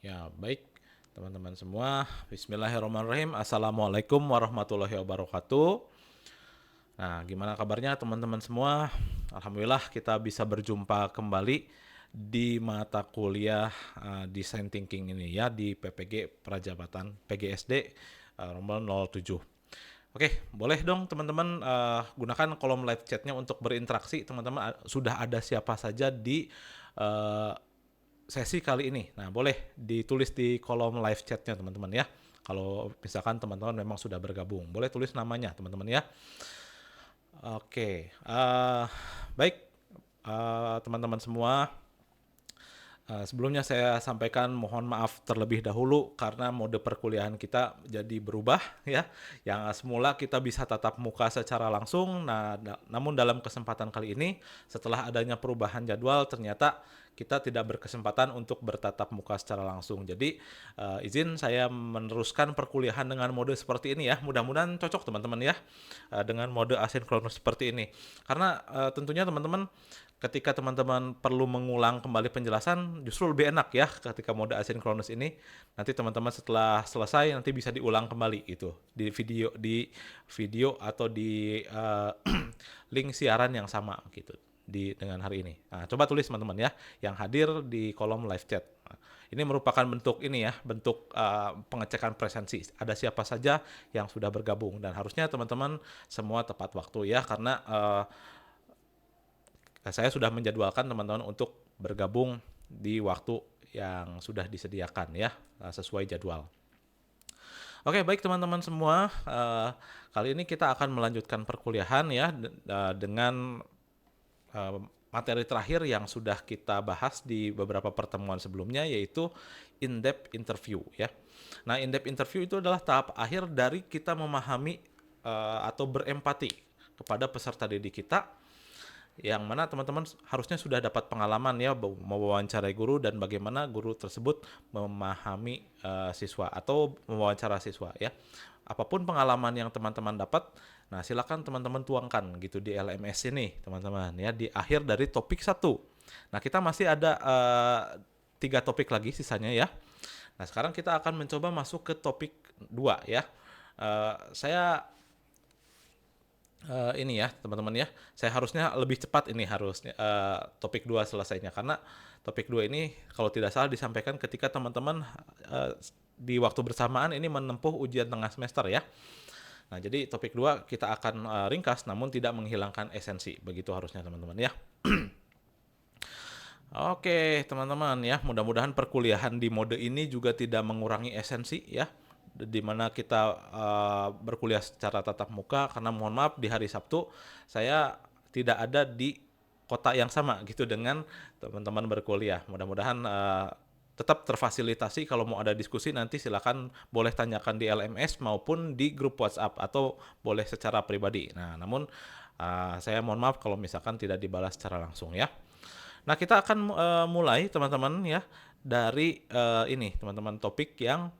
Ya, baik teman-teman semua. Bismillahirrahmanirrahim. Assalamualaikum warahmatullahi wabarakatuh. Nah, gimana kabarnya teman-teman semua? Alhamdulillah kita bisa berjumpa kembali di mata kuliah Design Thinking ini ya di PPG Prajabatan PGSD nomor 07. Oke, boleh dong teman-teman gunakan kolom live chatnya untuk berinteraksi. Teman-teman sudah ada siapa saja di uh, sesi kali ini. Nah, boleh ditulis di kolom live chatnya teman-teman ya. Kalau misalkan teman-teman memang sudah bergabung, boleh tulis namanya teman-teman ya. Oke, baik teman-teman semua. Sebelumnya saya sampaikan mohon maaf terlebih dahulu karena mode perkuliahan kita jadi berubah ya. Yang semula kita bisa tatap muka secara langsung, nah namun dalam kesempatan kali ini setelah adanya perubahan jadwal ternyata kita tidak berkesempatan untuk bertatap muka secara langsung. Jadi izin saya meneruskan perkuliahan dengan mode seperti ini ya. Mudah-mudahan cocok teman-teman ya dengan mode asinkronus seperti ini. Karena tentunya teman-teman ketika teman-teman perlu mengulang kembali penjelasan justru lebih enak ya ketika mode asinkronus ini. Nanti teman-teman setelah selesai nanti bisa diulang kembali itu di video atau di link siaran yang sama gitu dengan hari ini. Nah, coba tulis teman-teman ya yang hadir di kolom live chat. Nah, ini merupakan bentuk ini ya, bentuk pengecekan presensi. Ada siapa saja yang sudah bergabung dan harusnya teman-teman semua tepat waktu ya karena saya sudah menjadwalkan teman-teman untuk bergabung di waktu yang sudah disediakan ya, sesuai jadwal. Oke, baik teman-teman semua, kali ini kita akan melanjutkan perkuliahan ya dengan materi terakhir yang sudah kita bahas di beberapa pertemuan sebelumnya, yaitu in-depth interview ya. Nah, in-depth interview itu adalah tahap akhir dari kita memahami atau berempati kepada peserta didik kita, yang mana teman-teman harusnya sudah dapat pengalaman ya mewawancarai guru dan bagaimana guru tersebut memahami siswa atau mewawancara siswa ya. Apapun pengalaman yang teman-teman dapat, nah silakan teman-teman tuangkan gitu di LMS ini teman-teman ya di akhir dari topik 1. Nah, kita masih ada 3 topik lagi sisanya ya. Nah, sekarang kita akan mencoba masuk ke topik 2 ya. Saya ini ya teman-teman ya, saya harusnya lebih cepat ini harusnya topik 2 selesainya karena topik 2 ini kalau tidak salah disampaikan ketika teman-teman di waktu bersamaan ini menempuh ujian tengah semester ya. Nah, jadi topik 2 kita akan ringkas namun tidak menghilangkan esensi, begitu harusnya teman-teman ya. Oke, teman-teman ya, mudah-mudahan perkuliahan di mode ini juga tidak mengurangi esensi ya, di mana kita berkuliah secara tatap muka karena mohon maaf di hari Sabtu saya tidak ada di kota yang sama gitu dengan teman-teman berkuliah. Mudah-mudahan tetap terfasilitasi. Kalau mau ada diskusi nanti silakan boleh tanyakan di LMS maupun di grup WhatsApp atau boleh secara pribadi. Nah, namun saya mohon maaf kalau misalkan tidak dibalas secara langsung ya. Nah, kita akan mulai teman-teman ya dari ini teman-teman topik yang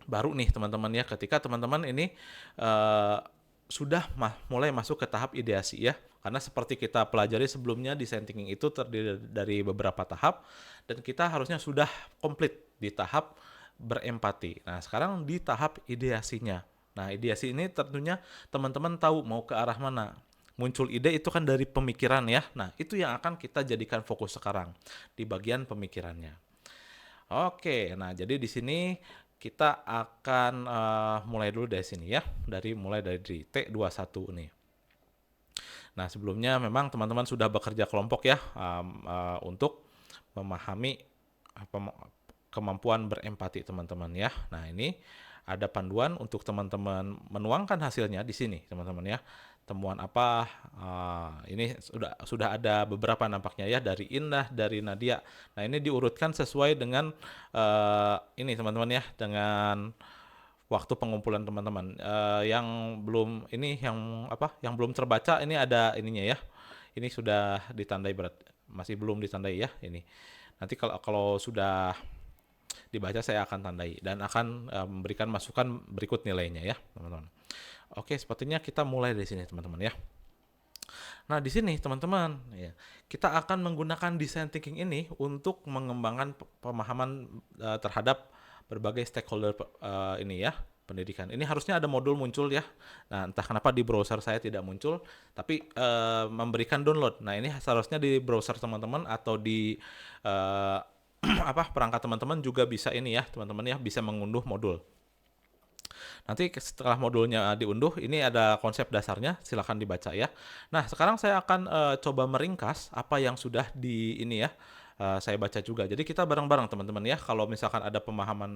baru nih teman-teman ya, ketika teman-teman ini uh, sudah mulai masuk ke tahap ideasi ya, karena seperti kita pelajari sebelumnya design thinking itu terdiri dari beberapa tahap dan kita harusnya sudah komplit di tahap berempati. Nah, sekarang di tahap ideasinya. Nah, ideasi ini tentunya teman-teman tahu mau ke arah mana. Muncul ide itu kan dari pemikiran ya. Nah, itu yang akan kita jadikan fokus sekarang di bagian pemikirannya. Oke, nah jadi di sini kita akan mulai dulu dari sini ya, mulai dari T21 nih. Nah, sebelumnya memang teman-teman sudah bekerja kelompok ya untuk memahami kemampuan berempati teman-teman ya. Nah, ini ada panduan untuk teman-teman menuangkan hasilnya di sini teman-teman ya. Temuan apa? Ini sudah ada beberapa nampaknya ya, dari Indah, dari Nadia. Nah, ini diurutkan sesuai dengan ini teman-teman ya, dengan waktu pengumpulan teman-teman. Yang belum ini yang apa? Yang belum terbaca ini ada ininya ya. Ini sudah ditandai masih belum ditandai ya ini. Nanti kalau sudah dibaca saya akan tandai dan akan memberikan masukan berikut nilainya ya teman-teman. Oke, sepertinya kita mulai dari sini teman-teman ya. Nah, di sini teman-teman, ya, kita akan menggunakan design thinking ini untuk mengembangkan pemahaman terhadap berbagai stakeholder ini ya, pendidikan. Ini harusnya ada modul muncul ya. Nah, entah kenapa di browser saya tidak muncul, tapi memberikan download. Nah, ini seharusnya di browser teman-teman atau di eh, apa perangkat teman-teman juga bisa ini ya, teman-teman ya, bisa mengunduh modul. Nanti setelah modulnya diunduh, ini ada konsep dasarnya, silakan dibaca ya. Nah, sekarang saya akan coba meringkas apa yang sudah di ini ya. Saya baca juga. Jadi kita bareng-bareng teman-teman ya. Kalau misalkan ada pemahaman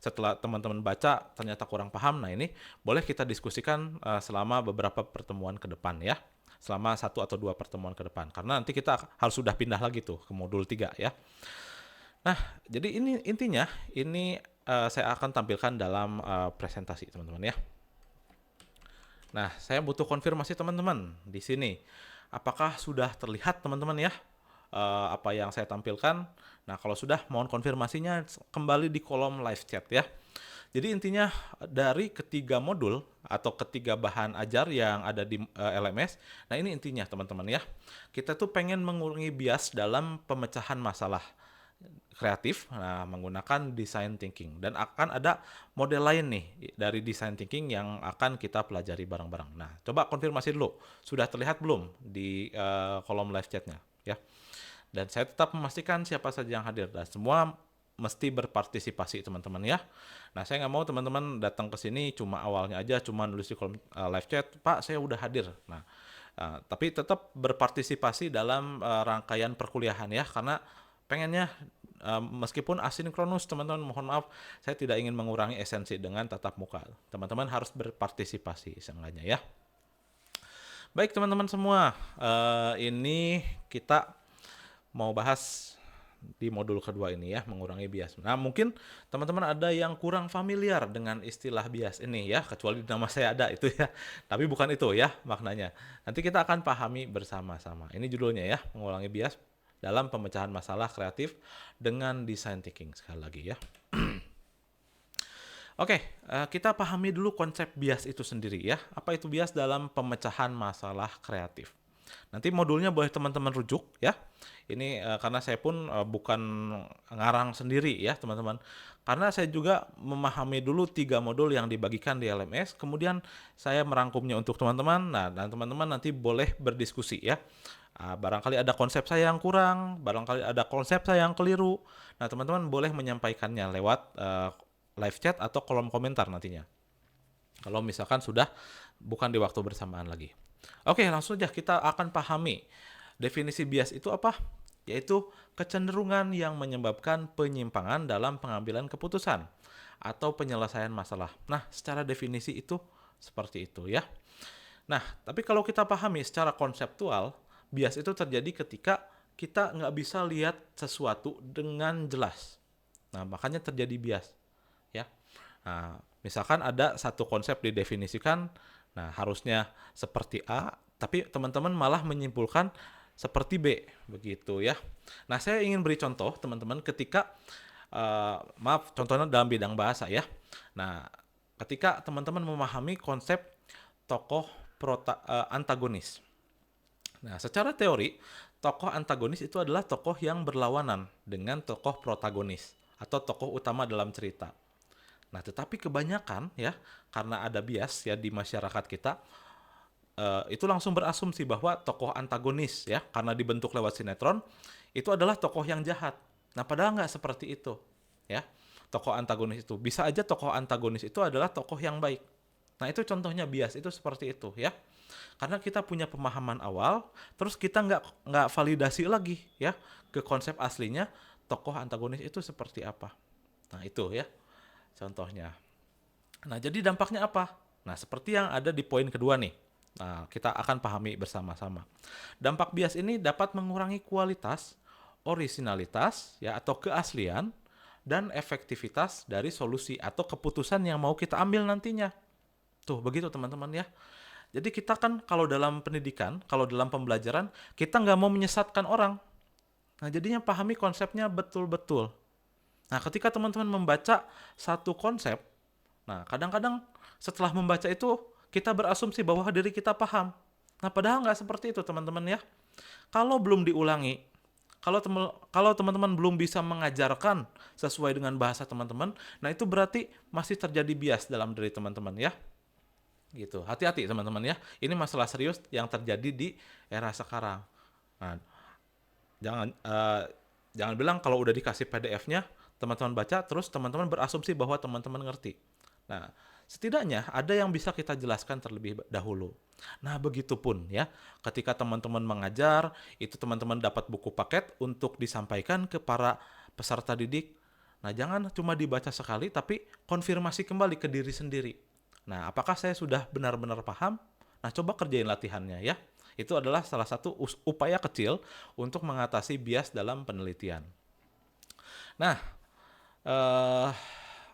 setelah teman-teman baca ternyata kurang paham, nah ini boleh kita diskusikan selama beberapa pertemuan ke depan ya. Selama 1 atau 2 pertemuan ke depan. Karena nanti kita harus sudah pindah lagi tuh ke modul 3 ya. Nah, jadi ini intinya ini saya akan tampilkan dalam presentasi teman-teman ya. Nah, saya butuh konfirmasi teman-teman di sini. Apakah sudah terlihat teman-teman ya apa yang saya tampilkan? Nah, kalau sudah mohon konfirmasinya kembali di kolom live chat ya. Jadi intinya dari ketiga modul atau ketiga bahan ajar yang ada di LMS, nah ini intinya teman-teman ya. Kita tuh pengen mengurangi bias dalam pemecahan masalah kreatif menggunakan design thinking, dan akan ada model lain nih dari design thinking yang akan kita pelajari bareng-bareng. Nah, coba konfirmasi dulu, sudah terlihat belum di kolom live chatnya ya. Dan saya tetap memastikan siapa saja yang hadir dan semua mesti berpartisipasi teman-teman ya. Nah, saya nggak mau teman-teman datang ke sini cuma awalnya aja cuma nulis di kolom live chat, Pak saya udah hadir. Nah, tapi tetap berpartisipasi dalam rangkaian perkuliahan ya, karena pengennya meskipun asinkronus teman-teman, mohon maaf saya tidak ingin mengurangi esensi dengan tatap muka. Teman-teman harus berpartisipasi seenggaknya ya. Baik teman-teman semua, ini kita mau bahas di modul kedua ini ya, mengurangi bias. Nah, mungkin teman-teman ada yang kurang familiar dengan istilah bias ini ya, kecuali di nama saya ada itu ya. Tapi bukan itu ya maknanya. Nanti kita akan pahami bersama-sama. Ini judulnya ya, mengurangi bias dalam pemecahan masalah kreatif dengan design thinking, sekali lagi ya. Oke, kita pahami dulu konsep bias itu sendiri ya. Apa itu bias dalam pemecahan masalah kreatif? Nanti modulnya boleh teman-teman rujuk ya. Ini karena saya pun bukan ngarang sendiri ya teman-teman. Karena saya juga memahami dulu 3 modul yang dibagikan di LMS, kemudian saya merangkumnya untuk teman-teman. Nah, dan teman-teman nanti boleh berdiskusi ya. Barangkali ada konsep saya yang kurang, barangkali ada konsep saya yang keliru. Nah, teman-teman boleh menyampaikannya lewat live chat atau kolom komentar nantinya. Kalau misalkan sudah bukan di waktu bersamaan lagi. Oke, langsung aja kita akan pahami. Definisi bias itu apa? Yaitu kecenderungan yang menyebabkan penyimpangan dalam pengambilan keputusan atau penyelesaian masalah. Nah, secara definisi itu seperti itu ya. Nah, tapi kalau kita pahami secara konseptual, bias itu terjadi ketika kita nggak bisa lihat sesuatu dengan jelas. Nah, makanya terjadi bias ya. Nah, misalkan ada satu konsep didefinisikan, nah harusnya seperti A, tapi teman-teman malah menyimpulkan seperti B, begitu ya. Nah, saya ingin beri contoh teman-teman ketika, maaf, contohnya dalam bidang bahasa ya. Nah, ketika teman-teman memahami konsep tokoh antagonis. Nah, secara teori, tokoh antagonis itu adalah tokoh yang berlawanan dengan tokoh protagonis atau tokoh utama dalam cerita. Nah, tetapi kebanyakan ya, karena ada bias ya di masyarakat kita, itu langsung berasumsi bahwa tokoh antagonis ya, karena dibentuk lewat sinetron, itu adalah tokoh yang jahat. Nah, padahal nggak seperti itu ya. Tokoh antagonis itu bisa aja tokoh antagonis itu adalah tokoh yang baik. Nah, itu contohnya bias itu seperti itu ya. Karena kita punya pemahaman awal, terus kita nggak validasi lagi ya ke konsep aslinya tokoh antagonis itu seperti apa. Nah, itu ya contohnya. Nah, jadi dampaknya apa? Nah, seperti yang ada di poin kedua nih. Nah, kita akan pahami bersama-sama. Dampak bias ini dapat mengurangi kualitas, orisinalitas ya atau keaslian dan efektivitas dari solusi atau keputusan yang mau kita ambil nantinya. Tuh, begitu teman-teman ya. Jadi kita kan kalau dalam pendidikan, kalau dalam pembelajaran, kita nggak mau menyesatkan orang. Nah, jadinya pahami konsepnya betul-betul. Nah, ketika teman-teman membaca satu konsep, nah kadang-kadang setelah membaca itu kita berasumsi bahwa diri kita paham. Nah, padahal nggak seperti itu teman-teman ya. Kalau belum diulangi, kalau teman-teman belum bisa mengajarkan sesuai dengan bahasa teman-teman, nah itu berarti masih terjadi bias dalam diri teman-teman ya. Gitu. Hati-hati teman-teman ya. Ini masalah serius yang terjadi di era sekarang. Nah, jangan jangan bilang kalau udah dikasih PDF-nya, teman-teman baca terus teman-teman berasumsi bahwa teman-teman ngerti. Nah, setidaknya ada yang bisa kita jelaskan terlebih dahulu. Nah, begitupun ya, ketika teman-teman mengajar, itu teman-teman dapat buku paket untuk disampaikan ke para peserta didik. Nah, jangan cuma dibaca sekali, tapi konfirmasi kembali ke diri sendiri. Nah, apakah saya sudah benar-benar paham? Nah, coba kerjain latihannya ya. Itu adalah salah satu upaya kecil untuk mengatasi bias dalam penelitian. Nah, eh,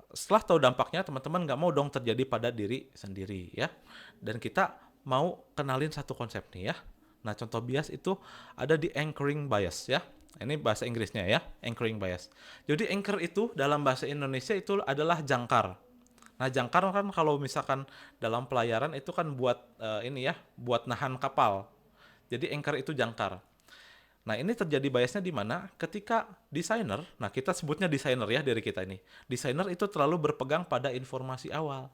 setelah tahu dampaknya, teman-teman nggak mau dong terjadi pada diri sendiri ya. Dan kita mau kenalin satu konsep nih ya. Nah, contoh bias itu ada di anchoring bias ya. Ini bahasa Inggrisnya ya, anchoring bias. Jadi anchor itu dalam bahasa Indonesia itu adalah jangkar. Nah, jangkar kan kalau misalkan dalam pelayaran itu kan buat ini ya, buat nahan kapal. Jadi anchor itu jangkar. Nah, ini terjadi biasnya di mana ketika desainer, nah kita sebutnya desainer ya dari kita ini. Desainer itu terlalu berpegang pada informasi awal.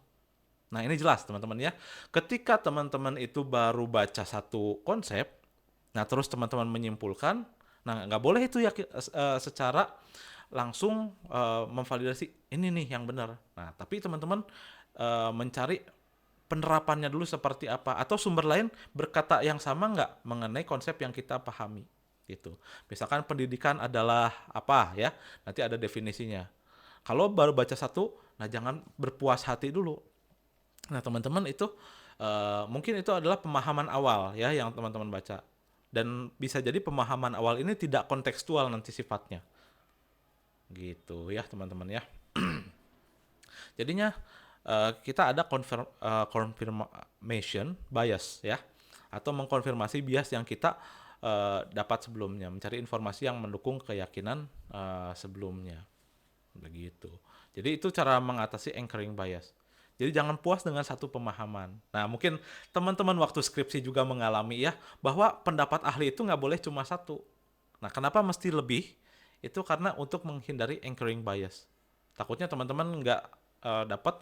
Nah, ini jelas teman-teman ya. Ketika teman-teman itu baru baca satu konsep, nah terus teman-teman menyimpulkan, nah nggak boleh itu ya secara langsung memvalidasi ini nih yang benar. Nah, tapi teman-teman mencari penerapannya dulu seperti apa atau sumber lain berkata yang sama nggak mengenai konsep yang kita pahami gitu. Misalkan pendidikan adalah apa ya, nanti ada definisinya. Kalau baru baca satu, nah jangan berpuas hati dulu. Nah teman-teman itu mungkin itu adalah pemahaman awal ya yang teman-teman baca. Dan bisa jadi pemahaman awal ini tidak kontekstual nanti sifatnya. Gitu ya teman-teman ya. Jadinya kita ada confirmation bias ya, atau mengkonfirmasi bias yang kita dapat sebelumnya, mencari informasi yang mendukung keyakinan sebelumnya, begitu. Jadi itu cara mengatasi anchoring bias. Jadi jangan puas dengan satu pemahaman. Nah mungkin teman-teman waktu skripsi juga mengalami ya, bahwa pendapat ahli itu nggak boleh cuma satu. Nah kenapa mesti lebih? Itu karena untuk menghindari anchoring bias. Takutnya teman-teman nggak dapat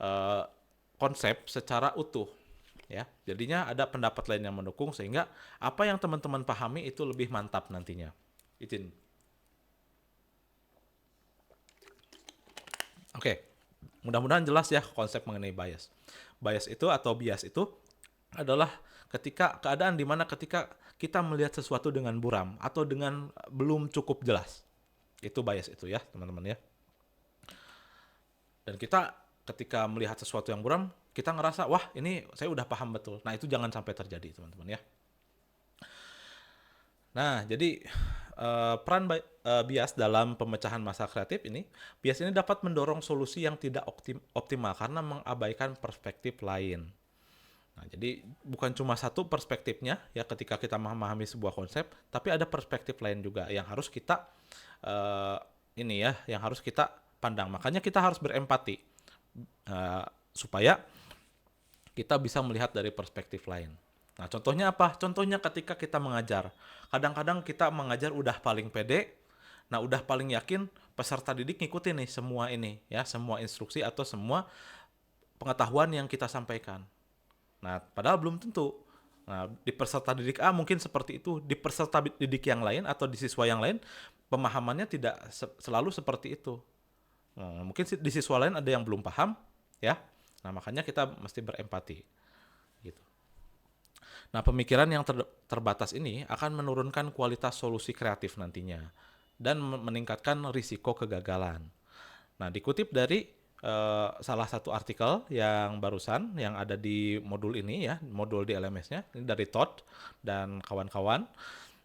uh, konsep secara utuh ya. Jadinya ada pendapat lain yang mendukung sehingga apa yang teman-teman pahami itu lebih mantap nantinya. Izin. Oke. Mudah-mudahan jelas ya konsep mengenai bias. Bias itu atau bias itu adalah ketika keadaan di mana ketika kita melihat sesuatu dengan buram atau dengan belum cukup jelas. Itu bias itu ya, teman-teman ya. Dan kita ketika melihat sesuatu yang buram, kita ngerasa, wah ini saya udah paham betul. Nah itu jangan sampai terjadi teman-teman ya. Nah jadi peran bias dalam pemecahan masalah kreatif ini, bias ini dapat mendorong solusi yang tidak optimal karena mengabaikan perspektif lain. Nah, jadi bukan cuma satu perspektifnya ya ketika kita memahami sebuah konsep, tapi ada perspektif lain juga yang harus kita ini ya, yang harus kita pandang. Makanya kita harus berempati supaya kita bisa melihat dari perspektif lain. Nah, contohnya apa? Contohnya ketika kita mengajar. Kadang-kadang kita mengajar udah paling pede, nah udah paling yakin peserta didik ngikutin nih semua ini ya, semua instruksi atau semua pengetahuan yang kita sampaikan. Nah, padahal belum tentu. Nah, di peserta didik A mungkin seperti itu, di peserta didik yang lain atau di siswa yang lain pemahamannya tidak selalu seperti itu. Nah, mungkin di siswa lain ada yang belum paham, ya. Nah, makanya kita mesti berempati, gitu. Nah, pemikiran yang terbatas ini akan menurunkan kualitas solusi kreatif nantinya dan meningkatkan risiko kegagalan. Nah, dikutip dari salah satu artikel yang barusan yang ada di modul ini ya, modul di LMS-nya, ini dari Todd dan kawan-kawan.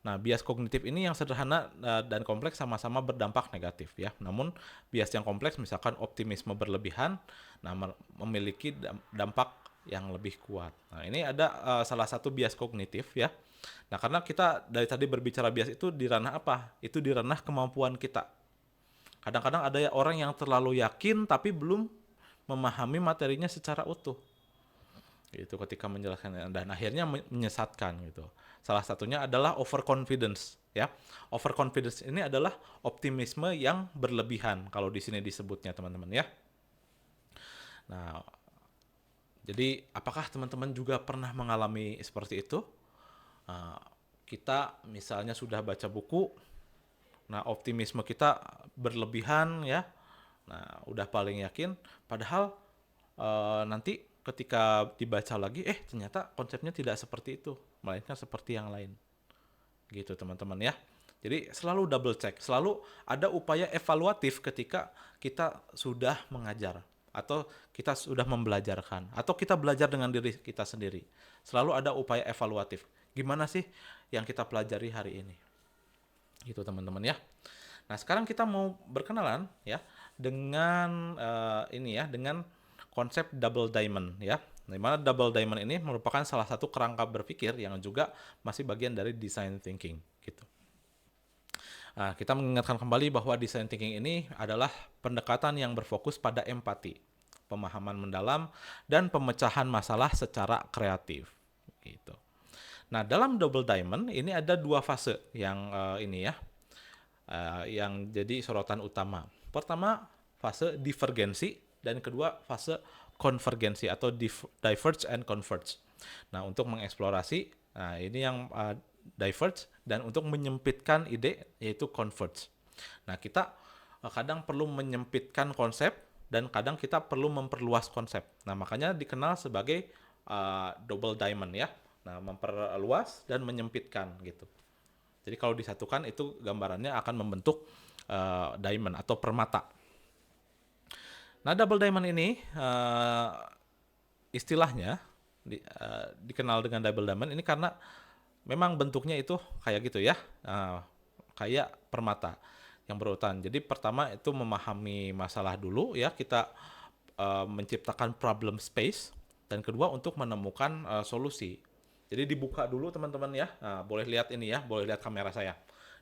Nah, bias kognitif ini yang sederhana dan kompleks sama-sama berdampak negatif ya. Namun, bias yang kompleks misalkan optimisme berlebihan, nah memiliki dampak yang lebih kuat. Nah, ini ada salah satu bias kognitif ya. Nah, karena kita dari tadi berbicara bias itu di ranah apa? Itu di ranah kemampuan kita. Kadang-kadang ada orang yang terlalu yakin tapi belum memahami materinya secara utuh. gitu ketika menjelaskannya, dan akhirnya menyesatkan gitu. Salah satunya adalah overconfidence ya. Overconfidence ini adalah optimisme yang berlebihan kalau di sini disebutnya teman-teman ya. Nah, jadi apakah teman-teman juga pernah mengalami seperti itu? Nah, kita misalnya sudah baca buku, nah optimisme kita berlebihan ya. Nah, udah paling yakin, padahal nanti ketika dibaca lagi, ternyata konsepnya tidak seperti itu, melainkan seperti yang lain. Gitu teman-teman ya. Jadi selalu double check, selalu ada upaya evaluatif ketika kita sudah mengajar atau kita sudah membelajarkan atau kita belajar dengan diri kita sendiri. Selalu ada upaya evaluatif. Gimana sih yang kita pelajari hari ini? Gitu teman-teman ya. Nah, sekarang kita mau berkenalan ya dengan dengan konsep double diamond ya. Di mana double diamond ini merupakan salah satu kerangka berpikir yang juga masih bagian dari design thinking gitu. Nah, kita mengingatkan kembali bahwa design thinking ini adalah pendekatan yang berfokus pada empati, pemahaman mendalam, dan pemecahan masalah secara kreatif gitu. Nah, dalam double diamond ini ada dua fase yang yang jadi sorotan utama. Pertama, fase divergensi, dan kedua, fase konvergensi atau diverge and converge. Nah, untuk mengeksplorasi, ini yang diverge, dan untuk menyempitkan ide yaitu converge. Nah, kita kadang perlu menyempitkan konsep dan kadang kita perlu memperluas konsep. Nah, makanya dikenal sebagai double diamond ya. Nah, memperluas dan menyempitkan gitu. Jadi kalau disatukan itu gambarannya akan membentuk diamond atau permata. Nah, double diamond ini istilahnya dikenal dengan double diamond ini karena memang bentuknya itu kayak gitu ya, kayak permata yang berurutan. Jadi pertama itu memahami masalah dulu ya, kita menciptakan problem space, dan kedua untuk menemukan solusi. Jadi dibuka dulu teman-teman ya, boleh lihat ini ya, boleh lihat kamera saya.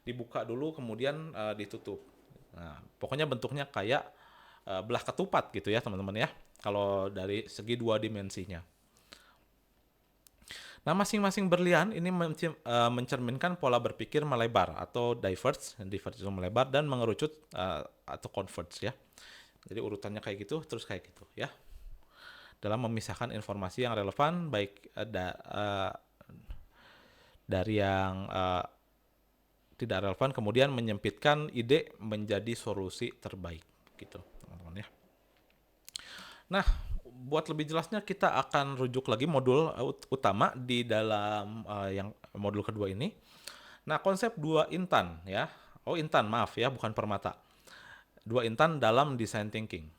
Dibuka dulu kemudian ditutup. Nah, pokoknya bentuknya kayak belah ketupat gitu ya teman-teman ya, kalau dari segi dua dimensinya. Nah, masing-masing berlian ini mencerminkan pola berpikir melebar atau diverge itu melebar, dan mengerucut atau converge ya. Jadi urutannya kayak gitu, terus kayak gitu ya. Dalam memisahkan informasi yang relevan baik dari yang tidak relevan, kemudian menyempitkan ide menjadi solusi terbaik gitu, teman-teman ya. Nah, buat lebih jelasnya kita akan rujuk lagi modul utama di dalam yang modul kedua ini. Nah, konsep dua intan ya. Oh, intan, maaf ya, bukan permata. Dua intan dalam design thinking,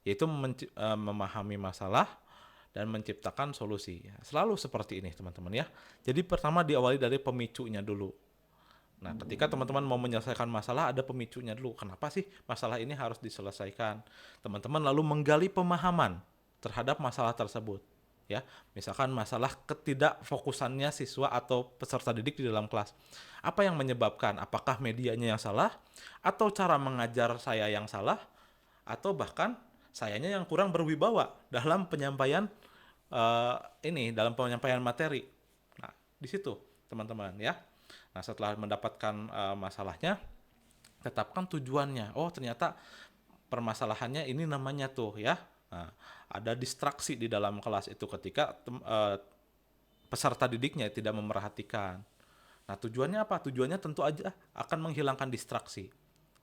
yaitu memahami masalah dan menciptakan solusi. Selalu seperti ini, teman-teman ya. Jadi pertama diawali dari pemicunya dulu. Nah, ketika teman-teman mau menyelesaikan masalah, ada pemicunya dulu. Kenapa sih masalah ini harus diselesaikan? Teman-teman lalu menggali pemahaman terhadap masalah tersebut. Ya, misalkan masalah ketidakfokusannya siswa atau peserta didik di dalam kelas. Apa yang menyebabkan? Apakah medianya yang salah? Atau cara mengajar saya yang salah? Atau bahkan sayanya yang kurang berwibawa dalam penyampaian dalam penyampaian materi. Nah, di situ teman-teman ya. Nah, setelah mendapatkan masalahnya, tetapkan tujuannya. Oh, ternyata permasalahannya ini namanya tuh ya. Nah, ada distraksi di dalam kelas itu ketika peserta didiknya tidak memerhatikan. Nah, tujuannya apa? Tujuannya tentu aja akan menghilangkan distraksi.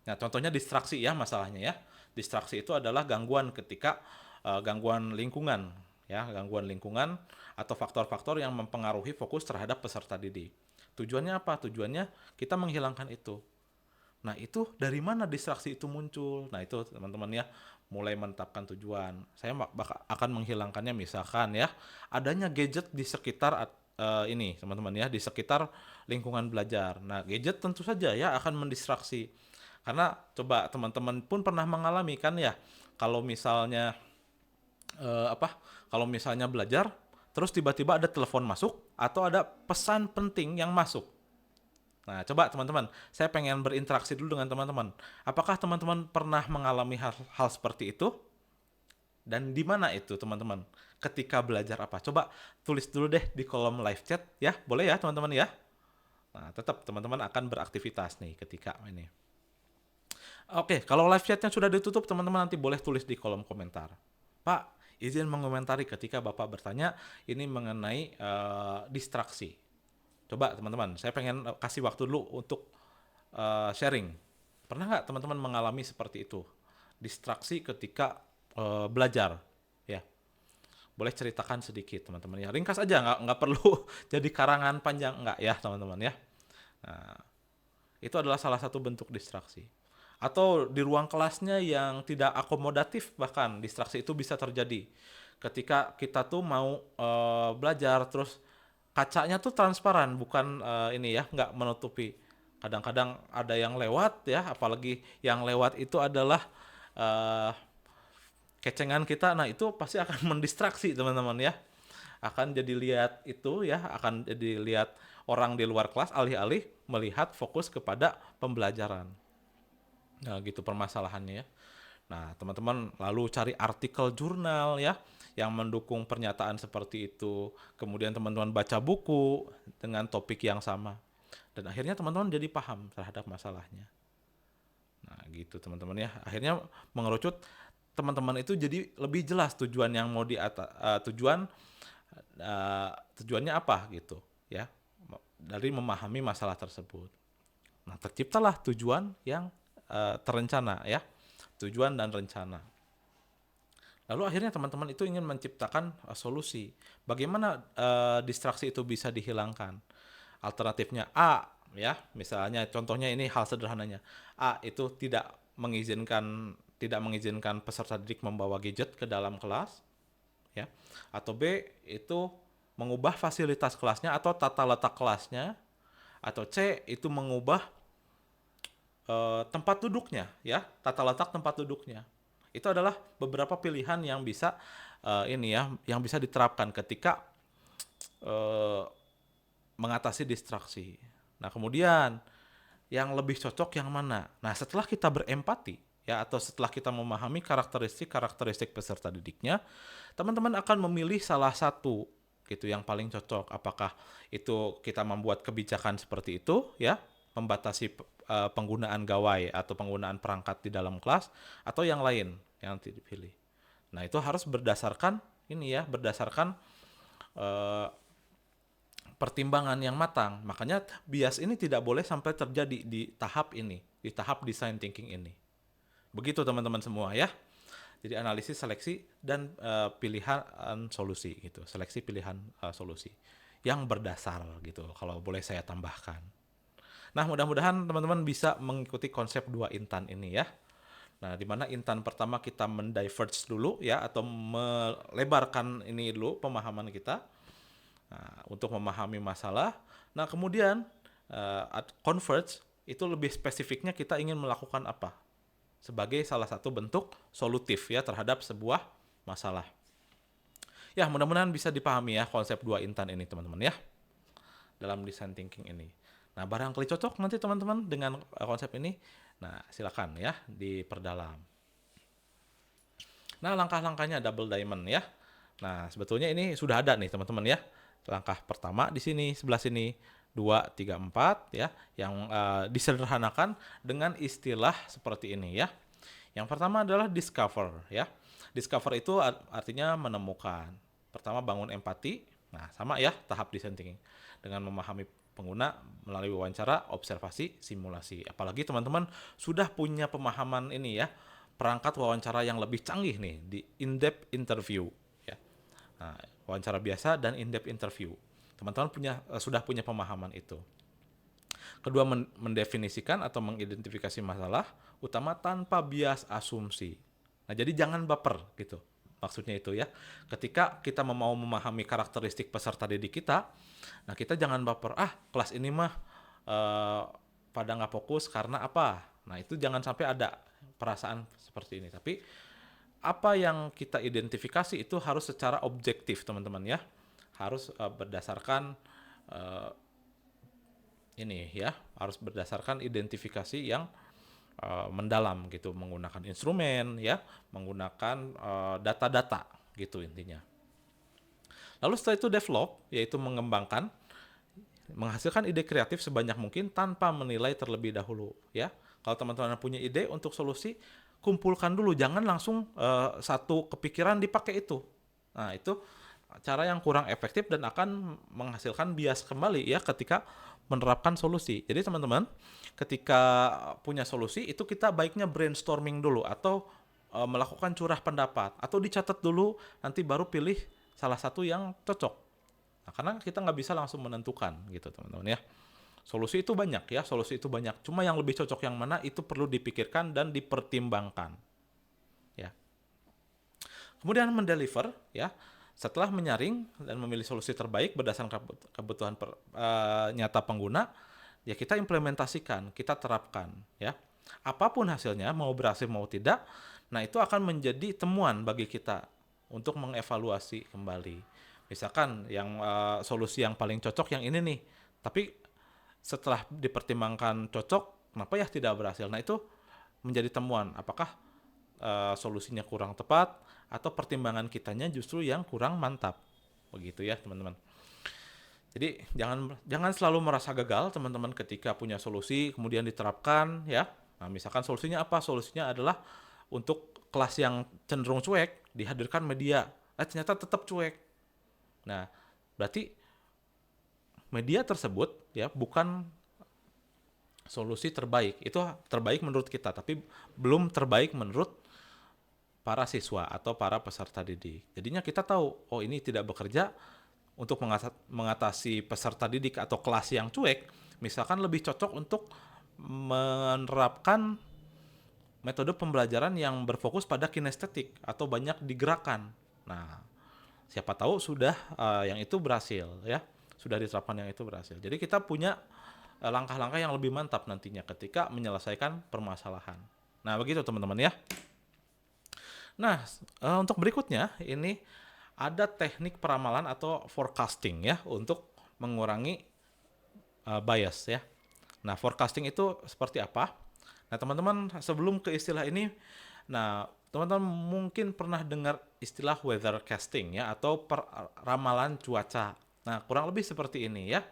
Nah, contohnya distraksi ya masalahnya ya. Distraksi itu adalah gangguan ketika gangguan lingkungan ya, gangguan lingkungan atau faktor-faktor yang mempengaruhi fokus terhadap peserta didik. Tujuannya apa? Tujuannya kita menghilangkan itu. Nah, itu dari mana distraksi itu muncul? Nah, itu teman-teman ya, mulai menetapkan tujuan. Saya akan menghilangkannya misalkan ya, adanya gadget di sekitar ini, teman-teman ya, di sekitar lingkungan belajar. Nah, gadget tentu saja ya akan mendistraksi. Karena coba teman-teman pun pernah mengalami kan ya, kalau misalnya kalau misalnya belajar terus tiba-tiba ada telepon masuk atau ada pesan penting yang masuk. Nah, coba teman-teman, saya pengen berinteraksi dulu dengan teman-teman. Apakah teman-teman pernah mengalami hal seperti itu Dan di mana itu teman-teman? Ketika belajar apa? Coba tulis dulu deh di kolom live chat ya. Boleh ya teman-teman ya? Nah, tetap teman-teman akan beraktivitas nih ketika ini. Oke, kalau live chatnya sudah ditutup, teman-teman nanti boleh tulis di kolom komentar. Pak, izin mengomentari ketika Bapak bertanya ini mengenai distraksi. Coba teman-teman, saya pengen kasih waktu dulu untuk sharing. Pernah nggak teman-teman mengalami seperti itu? Distraksi ketika belajar, ya. Boleh ceritakan sedikit teman-teman ya. Ringkas aja, nggak perlu jadi karangan panjang, nggak ya teman-teman ya. Nah, itu adalah salah satu bentuk distraksi. Atau di ruang kelasnya yang tidak akomodatif, bahkan distraksi itu bisa terjadi. Ketika kita tuh mau belajar, terus kacanya tuh transparan, bukan ini ya, nggak menutupi. Kadang-kadang ada yang lewat ya, apalagi yang lewat itu adalah eh, kecengan kita, nah itu pasti akan mendistraksi teman-teman ya. Akan jadi lihat itu ya, akan jadi lihat orang di luar kelas alih-alih melihat fokus kepada pembelajaran. Nah, gitu permasalahannya ya. Nah, teman-teman lalu cari artikel jurnal ya yang mendukung pernyataan seperti itu. Kemudian teman-teman baca buku dengan topik yang sama. Dan akhirnya teman-teman jadi paham terhadap masalahnya. Nah, gitu teman-teman ya. Akhirnya mengerucut teman-teman itu jadi lebih jelas tujuan yang mau tujuannya apa gitu ya. Dari memahami masalah tersebut. Nah, terciptalah tujuan yang terencana ya. Tujuan dan rencana. Lalu akhirnya teman-teman itu ingin menciptakan solusi. Bagaimana distraksi itu bisa dihilangkan? Alternatifnya A, ya, misalnya contohnya ini hal sederhananya. A itu tidak mengizinkan peserta didik membawa gadget ke dalam kelas, ya. Atau B itu mengubah fasilitas kelasnya atau tata letak kelasnya, atau C itu mengubah tempat duduknya, ya, tata letak tempat duduknya. Itu adalah beberapa pilihan yang bisa ini ya, yang bisa diterapkan ketika eh, mengatasi distraksi. Nah, kemudian yang lebih cocok yang mana? Nah, setelah kita berempati ya atau setelah kita memahami karakteristik peserta didiknya, teman-teman akan memilih salah satu gitu yang paling cocok. Apakah itu kita membuat kebijakan seperti itu ya, membatasi penggunaan gawai atau penggunaan perangkat di dalam kelas atau yang lain yang dipilih. Nah, itu harus berdasarkan ini ya, berdasarkan eh, pertimbangan yang matang. Makanya bias ini tidak boleh sampai terjadi di tahap ini, di tahap design thinking ini. Begitu teman-teman semua ya. Jadi analisis, seleksi, dan pilihan solusi gitu. Seleksi pilihan solusi yang berdasar gitu. Kalau boleh saya tambahkan. Nah, mudah-mudahan teman-teman bisa mengikuti konsep 2 intan ini ya. Nah, di mana intan pertama kita mendiverge dulu ya atau melebarkan ini dulu pemahaman kita. Nah, untuk memahami masalah. Nah, kemudian converge itu lebih spesifiknya kita ingin melakukan apa? Sebagai salah satu bentuk solutif ya terhadap sebuah masalah. Ya, mudah-mudahan bisa dipahami ya konsep 2 intan ini teman-teman ya dalam design thinking ini. Nah, barangkali cocok nanti teman-teman dengan konsep ini. Nah, silakan ya diperdalam. Nah, langkah-langkahnya double diamond ya. Nah, sebetulnya ini sudah ada nih teman-teman ya. Langkah pertama di sini, sebelah sini, 2, 3, 4 ya, yang disederhanakan dengan istilah seperti ini ya. Yang pertama adalah discover ya. Discover itu artinya menemukan. Pertama bangun empati. Nah, sama ya tahap design thinking. Dengan memahami pengguna melalui wawancara, observasi, simulasi. Apalagi teman-teman sudah punya pemahaman ini ya, perangkat wawancara yang lebih canggih nih di in-depth interview ya. Nah, wawancara biasa dan in-depth interview. Teman-teman sudah punya pemahaman itu. Kedua, mendefinisikan atau mengidentifikasi masalah utama tanpa bias asumsi. Nah, jadi jangan baper gitu. Maksudnya itu ya. Ketika kita mau memahami karakteristik peserta didik kita, nah kita jangan baper. Kelas ini mah pada nggak fokus karena apa? Nah, itu jangan sampai ada perasaan seperti ini. Tapi apa yang kita identifikasi itu harus secara objektif, teman-teman ya. Harus berdasarkan ini ya, harus berdasarkan identifikasi yang mendalam gitu, menggunakan instrumen ya, menggunakan data-data gitu intinya. Lalu setelah itu develop, yaitu mengembangkan, menghasilkan ide kreatif sebanyak mungkin tanpa menilai terlebih dahulu ya. Kalau teman-teman punya ide untuk solusi, kumpulkan dulu, jangan langsung satu kepikiran dipakai itu. Nah, itu cara yang kurang efektif dan akan menghasilkan bias kembali ya ketika menerapkan solusi. Jadi teman-teman, ketika punya solusi itu kita baiknya brainstorming dulu atau melakukan curah pendapat atau dicatat dulu, nanti baru pilih salah satu yang cocok. Nah, karena kita nggak bisa langsung menentukan gitu teman-teman ya. Solusi itu banyak ya, solusi itu banyak. Cuma yang lebih cocok yang mana itu perlu dipikirkan dan dipertimbangkan. Ya. Kemudian mendeliver ya, setelah menyaring dan memilih solusi terbaik berdasarkan kebutuhan nyata pengguna, ya kita implementasikan, kita terapkan ya. Apapun hasilnya, mau berhasil mau tidak, nah itu akan menjadi temuan bagi kita untuk mengevaluasi kembali. Misalkan yang solusi yang paling cocok yang ini nih, tapi setelah dipertimbangkan cocok, kenapa ya tidak berhasil? Nah itu menjadi temuan, apakah solusinya kurang tepat atau pertimbangan kitanya justru yang kurang mantap, begitu ya teman-teman. Jadi jangan selalu merasa gagal teman-teman ketika punya solusi kemudian diterapkan ya. Nah misalkan solusinya apa? Solusinya adalah untuk kelas yang cenderung cuek dihadirkan media, ternyata tetap cuek. Nah berarti media tersebut ya bukan solusi terbaik. Itu terbaik menurut kita, tapi belum terbaik menurut para siswa atau para peserta didik. Jadinya kita tahu, oh ini tidak bekerja untuk mengatasi peserta didik atau kelas yang cuek. Misalkan lebih cocok untuk menerapkan metode pembelajaran yang berfokus pada kinestetik atau banyak digerakkan. Nah, siapa tahu sudah yang itu berhasil ya. Sudah diterapkan yang itu berhasil. Jadi kita punya langkah-langkah yang lebih mantap nantinya ketika menyelesaikan permasalahan. Nah, begitu teman-teman ya. Nah, untuk berikutnya ini ada teknik peramalan atau forecasting ya untuk mengurangi bias ya. Nah, forecasting itu seperti apa? Nah, teman-teman sebelum ke istilah ini, nah teman-teman mungkin pernah dengar istilah weathercasting ya atau ramalan cuaca. Nah, kurang lebih seperti ini ya.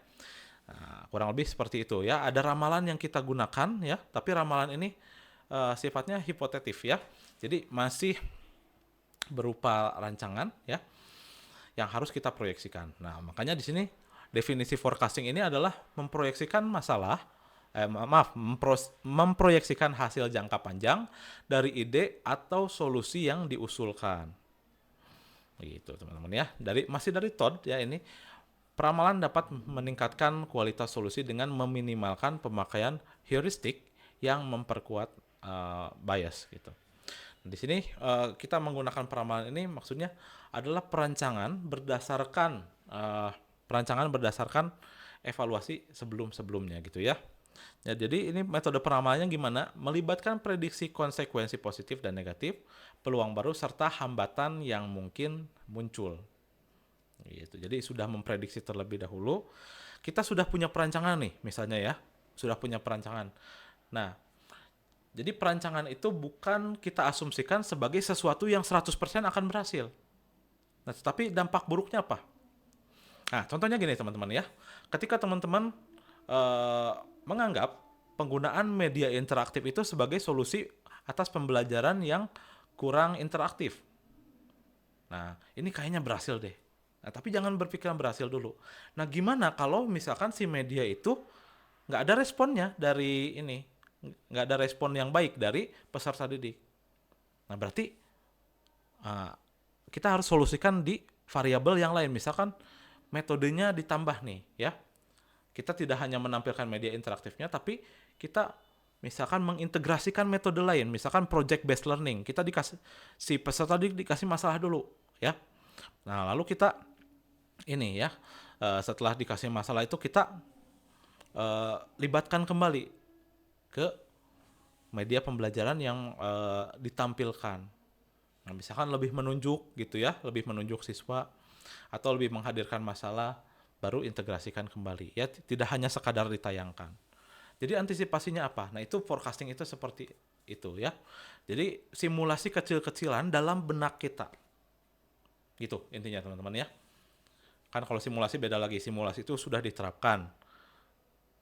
Nah, kurang lebih seperti itu ya. Ada ramalan yang kita gunakan ya, tapi ramalan ini sifatnya hipotetif ya. Jadi masih berupa rancangan ya yang harus kita proyeksikan. Nah, makanya di sini definisi forecasting ini adalah memproyeksikan masalah memproyeksikan hasil jangka panjang dari ide atau solusi yang diusulkan. Begitu, teman-teman ya. Masih dari Todd ya ini. Peramalan dapat meningkatkan kualitas solusi dengan meminimalkan pemakaian heuristik yang memperkuat bias gitu. Di sini kita menggunakan peramalan ini maksudnya adalah perancangan berdasarkan evaluasi sebelum-sebelumnya gitu ya. Ya, jadi ini metode peramalannya gimana? Melibatkan prediksi konsekuensi positif dan negatif, peluang baru serta hambatan yang mungkin muncul. Gitu. Jadi sudah memprediksi terlebih dahulu. Kita sudah punya perancangan nih, misalnya ya. Sudah punya perancangan. Nah, jadi perancangan itu bukan kita asumsikan sebagai sesuatu yang 100% akan berhasil. Nah, tetapi dampak buruknya apa? Nah, contohnya gini teman-teman ya. Ketika teman-teman menganggap penggunaan media interaktif itu sebagai solusi atas pembelajaran yang kurang interaktif. Nah, ini kayaknya berhasil deh. Nah, tapi jangan berpikiran berhasil dulu. Nah, gimana kalau misalkan si media itu nggak ada responnya dari ini, nggak ada respon yang baik dari peserta didik. Nah, berarti kita harus solusikan di variabel yang lain. Misalkan metodenya ditambah nih, ya. Kita tidak hanya menampilkan media interaktifnya, tapi kita misalkan mengintegrasikan metode lain, misalkan project based learning. Kita si peserta didik dikasih masalah dulu, ya. Nah, lalu kita ini ya, setelah dikasih masalah itu kita libatkan kembali ke media pembelajaran yang ditampilkan. Nah, misalkan lebih menunjuk gitu ya, lebih menunjuk siswa atau lebih menghadirkan masalah, baru integrasikan kembali. Ya, tidak hanya sekadar ditayangkan. Jadi antisipasinya apa? Nah, itu forecasting itu seperti itu ya. Jadi simulasi kecil-kecilan dalam benak kita. Gitu intinya teman-teman ya. Kan kalau simulasi beda lagi. Simulasi itu sudah diterapkan.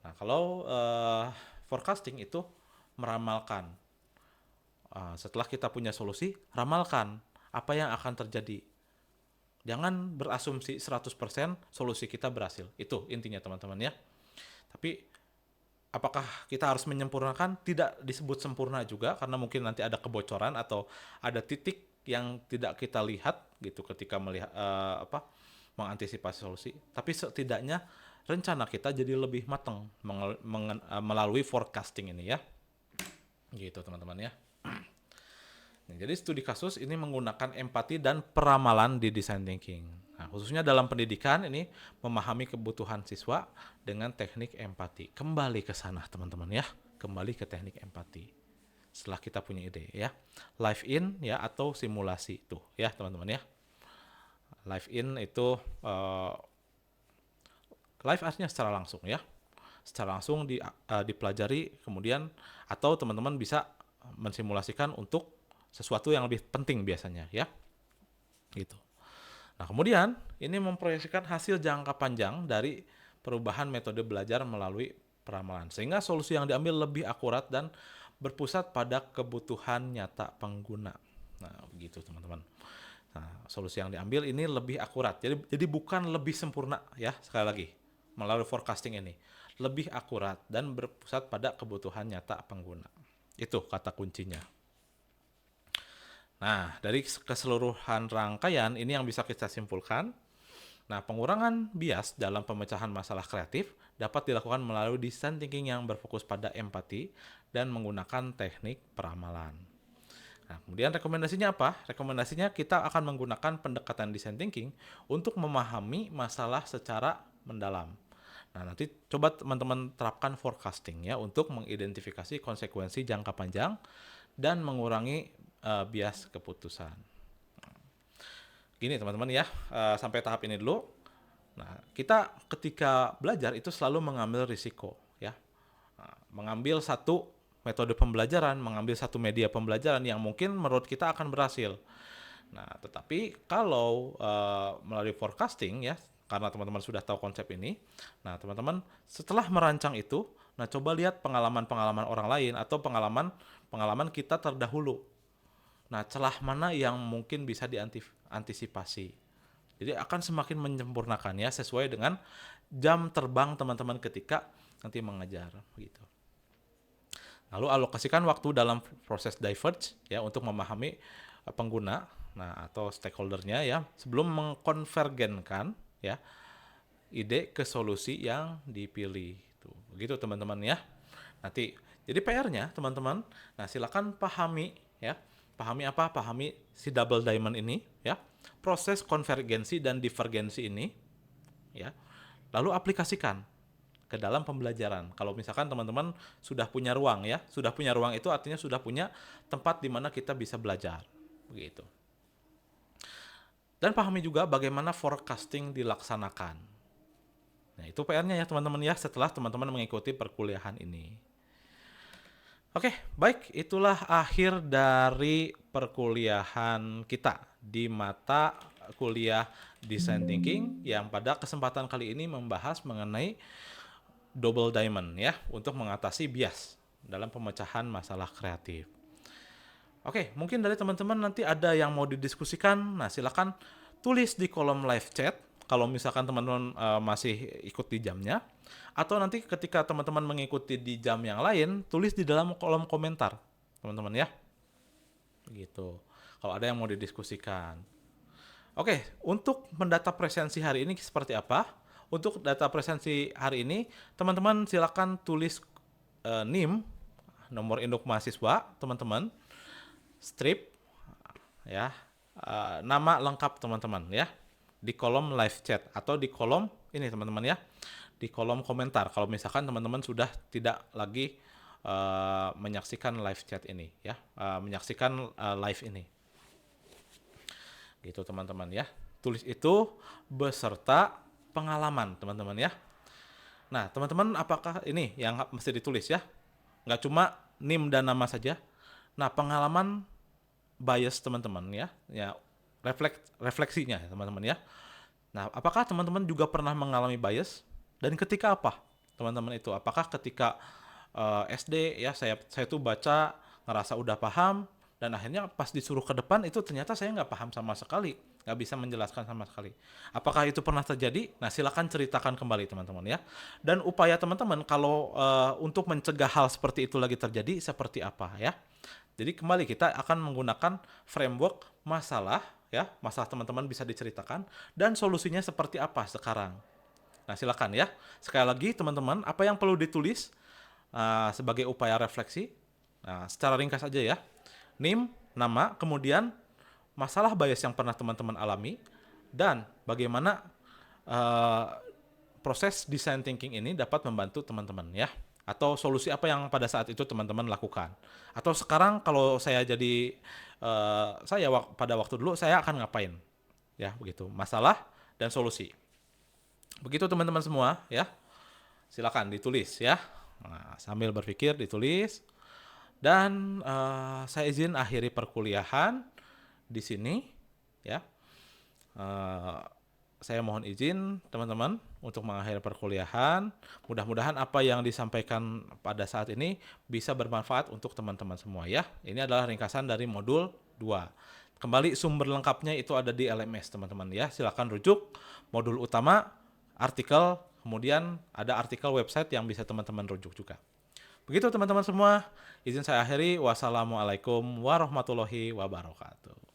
Nah, kalau forecasting itu meramalkan. Setelah kita punya solusi, ramalkan apa yang akan terjadi. Jangan berasumsi 100% solusi kita berhasil. Itu intinya teman-teman ya. Tapi apakah kita harus menyempurnakan? Tidak disebut sempurna juga, karena mungkin nanti ada kebocoran atau ada titik yang tidak kita lihat gitu ketika melihat mengantisipasi solusi. Tapi setidaknya rencana kita jadi lebih matang melalui forecasting ini ya. Gitu teman-teman ya. Nah, jadi studi kasus ini menggunakan empati dan peramalan di design thinking. Nah, khususnya dalam pendidikan ini memahami kebutuhan siswa dengan teknik empati. Kembali ke sana teman-teman ya, kembali ke teknik empati. Setelah kita punya ide ya, live in ya atau simulasi itu ya teman-teman ya. Live in itu live artinya secara langsung ya, secara langsung dipelajari kemudian atau teman-teman bisa mensimulasikan untuk sesuatu yang lebih penting biasanya ya gitu. Nah kemudian ini memproyeksikan hasil jangka panjang dari perubahan metode belajar melalui peramalan sehingga solusi yang diambil lebih akurat dan berpusat pada kebutuhan nyata pengguna. Nah begitu teman-teman. Nah solusi yang diambil ini lebih akurat, jadi bukan lebih sempurna ya, sekali lagi melalui forecasting ini lebih akurat dan berpusat pada kebutuhan nyata pengguna. Itu kata kuncinya. Nah, dari keseluruhan rangkaian ini yang bisa kita simpulkan. Nah, pengurangan bias dalam pemecahan masalah kreatif dapat dilakukan melalui design thinking yang berfokus pada empati dan menggunakan teknik peramalan. Nah, kemudian rekomendasinya apa? Rekomendasinya kita akan menggunakan pendekatan design thinking untuk memahami masalah secara mendalam. Nah, nanti coba teman-teman terapkan forecasting ya untuk mengidentifikasi konsekuensi jangka panjang dan mengurangi bias keputusan. Gini teman-teman ya, sampai tahap ini dulu. Nah, kita ketika belajar itu selalu mengambil risiko ya. Nah, mengambil satu metode pembelajaran, mengambil satu media pembelajaran yang mungkin menurut kita akan berhasil. Nah, tetapi kalau melalui forecasting ya, karena teman-teman sudah tahu konsep ini, nah teman-teman setelah merancang itu, nah coba lihat pengalaman-pengalaman orang lain atau pengalaman kita terdahulu. Nah, celah mana yang mungkin bisa diantisipasi. Jadi akan semakin menyempurnakan ya sesuai dengan jam terbang teman-teman ketika nanti mengajar gitu. Lalu alokasikan waktu dalam proses diverge ya untuk memahami pengguna atau stakeholdernya ya sebelum mengkonvergenkan ya ide ke solusi yang dipilih. Tuh, begitu teman-teman ya. Nanti jadi PR-nya teman-teman, nah silakan pahami ya. Pahami apa? Pahami si double diamond ini ya. Proses konvergensi dan divergensi ini ya. Lalu aplikasikan ke dalam pembelajaran. Kalau misalkan teman-teman sudah punya ruang ya, sudah punya ruang itu artinya sudah punya tempat di mana kita bisa belajar. Begitu. Dan pahami juga bagaimana forecasting dilaksanakan. Nah, itu PR-nya ya teman-teman ya setelah teman-teman mengikuti perkuliahan ini. Oke, baik, itulah akhir dari perkuliahan kita di mata kuliah Design Thinking yang pada kesempatan kali ini membahas mengenai double diamond ya untuk mengatasi bias dalam pemecahan masalah kreatif. Oke, mungkin dari teman-teman nanti ada yang mau didiskusikan. Nah, silakan tulis di kolom live chat kalau misalkan teman-teman masih ikut di jamnya. Atau nanti ketika teman-teman mengikuti di jam yang lain, tulis di dalam kolom komentar, teman-teman ya. Gitu. Kalau ada yang mau didiskusikan. Oke, untuk mendata presensi hari ini seperti apa? Untuk data presensi hari ini, teman-teman silakan tulis NIM, nomor induk mahasiswa, teman-teman, strip, ya, nama lengkap teman-teman ya, di kolom live chat atau di kolom ini teman-teman ya. Di kolom komentar kalau misalkan teman-teman sudah tidak lagi menyaksikan live chat ini ya, menyaksikan live ini gitu teman-teman ya. Tulis itu beserta pengalaman teman-teman ya. Nah, teman-teman, apakah ini yang mesti ditulis ya? Nggak cuma NIM dan nama saja. Nah, pengalaman bias teman-teman ya, refleksinya ya, teman-teman ya. Nah, apakah teman-teman juga pernah mengalami bias dan ketika apa? Teman-teman itu, apakah ketika SD ya, saya tuh baca ngerasa udah paham dan akhirnya pas disuruh ke depan itu ternyata saya nggak paham sama sekali, nggak bisa menjelaskan sama sekali. Apakah itu pernah terjadi? Nah, silakan ceritakan kembali teman-teman ya. Dan upaya teman-teman kalau untuk mencegah hal seperti itu lagi terjadi seperti apa ya? Jadi kembali kita akan menggunakan framework masalah ya, masalah teman-teman bisa diceritakan dan solusinya seperti apa sekarang. Nah, silakan ya. Sekali lagi teman-teman, apa yang perlu ditulis sebagai upaya refleksi? Nah, secara ringkas aja ya. NIM, nama, kemudian masalah bias yang pernah teman-teman alami dan bagaimana uh, proses design thinking ini dapat membantu teman-teman ya, atau solusi apa yang pada saat itu teman-teman lakukan, atau sekarang kalau saya jadi pada waktu dulu saya akan ngapain ya, begitu, masalah dan solusi, begitu teman-teman semua ya. Silakan ditulis ya. Nah, sambil berpikir ditulis dan saya izin akhiri perkuliahan di sini ya. Eh, saya mohon izin teman-teman untuk mengakhiri perkuliahan. Mudah-mudahan apa yang disampaikan pada saat ini bisa bermanfaat untuk teman-teman semua ya. Ini adalah ringkasan dari modul 2. Kembali sumber lengkapnya itu ada di LMS teman-teman ya. Silakan rujuk modul utama, artikel, kemudian ada artikel website yang bisa teman-teman rujuk juga. Begitu teman-teman semua, izin saya akhiri. Wassalamualaikum warahmatullahi wabarakatuh.